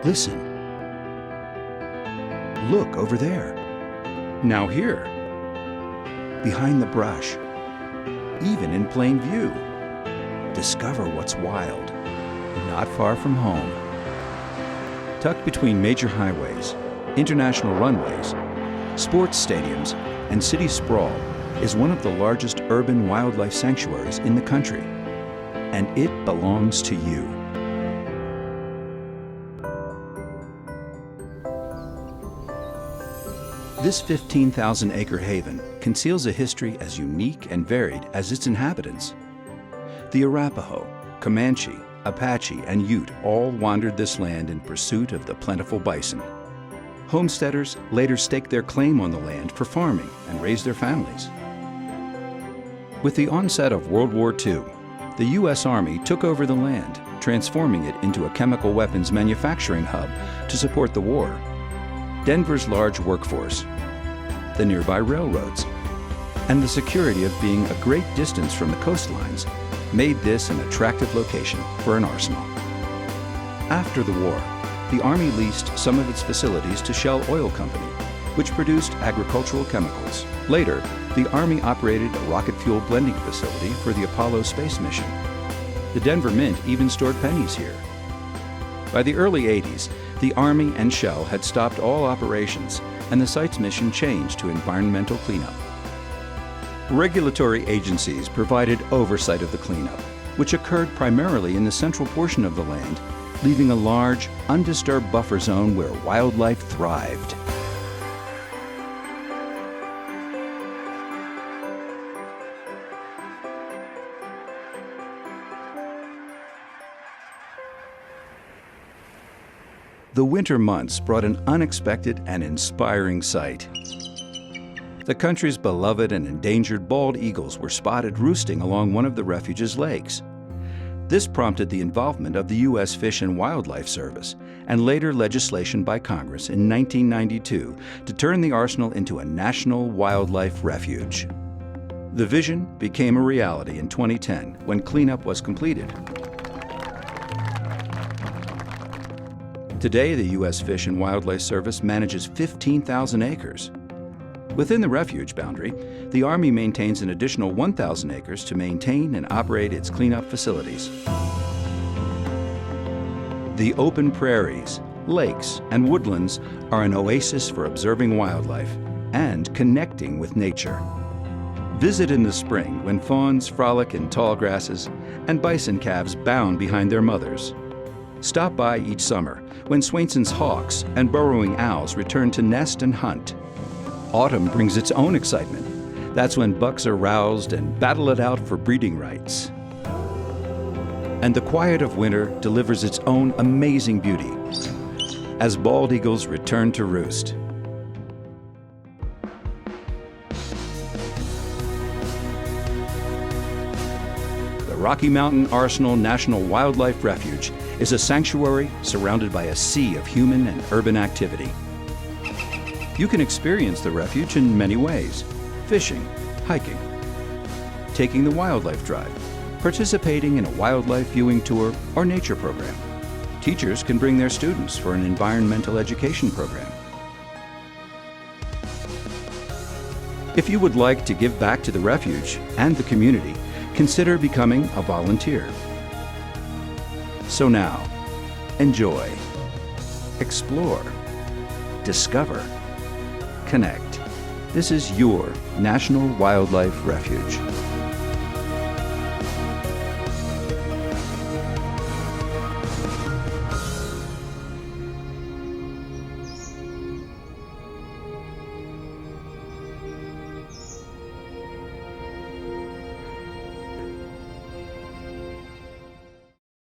Listen. Look over there. Now here. Behind the brush. Even in plain view. Discover what's wild, not far from home. Tucked between major highways, international runways, sports stadiums, and city sprawl is one of the largest urban wildlife sanctuaries in the country. And it belongs to you. This 15,000-acre haven conceals a history as unique and varied as its inhabitants. The Arapaho, Comanche, Apache, and Ute all wandered this land in pursuit of the plentiful bison. Homesteaders later staked their claim on the land for farming and raised their families. With the onset of World War II, the U.S. Army took over the land, transforming it into a chemical weapons manufacturing hub to support the war. Denver's large workforce, the nearby railroads, and the security of being a great distance from the coastlines made this an attractive location for an arsenal. After the war, the Army leased some of its facilities to Shell Oil Company, which produced agricultural chemicals. Later, the Army operated a rocket fuel blending facility for the Apollo space mission. The Denver Mint even stored pennies here. By the early 80s, the Army and Shell had stopped all operations, and the site's mission changed to environmental cleanup. Regulatory agencies provided oversight of the cleanup, which occurred primarily in the central portion of the land, leaving a large, undisturbed buffer zone where wildlife thrived. The winter months brought an unexpected and inspiring sight. The country's beloved and endangered bald eagles were spotted roosting along one of the refuge's lakes. This prompted the involvement of the U.S. Fish and Wildlife Service and later legislation by Congress in 1992 to turn the arsenal into a national wildlife refuge. The vision became a reality in 2010 when cleanup was completed. Today, the U.S. Fish and Wildlife Service manages 15,000 acres. Within the refuge boundary, the Army maintains an additional 1,000 acres to maintain and operate its cleanup facilities. The open prairies, lakes, and woodlands are an oasis for observing wildlife and connecting with nature. Visit in the spring when fawns frolic in tall grasses and bison calves bound behind their mothers. Stop by each summer when Swainson's hawks and burrowing owls return to nest and hunt. Autumn brings its own excitement. That's when bucks are roused and battle it out for breeding rights. And the quiet of winter delivers its own amazing beauty as bald eagles return to roost. The Rocky Mountain Arsenal National Wildlife Refuge is a sanctuary surrounded by a sea of human and urban activity. You can experience the refuge in many ways: fishing, hiking, taking the wildlife drive, participating in a wildlife viewing tour or nature program. Teachers can bring their students for an environmental education program. If you would like to give back to the refuge and the community, consider becoming a volunteer. So now, enjoy, explore, discover, connect. This is your National Wildlife Refuge.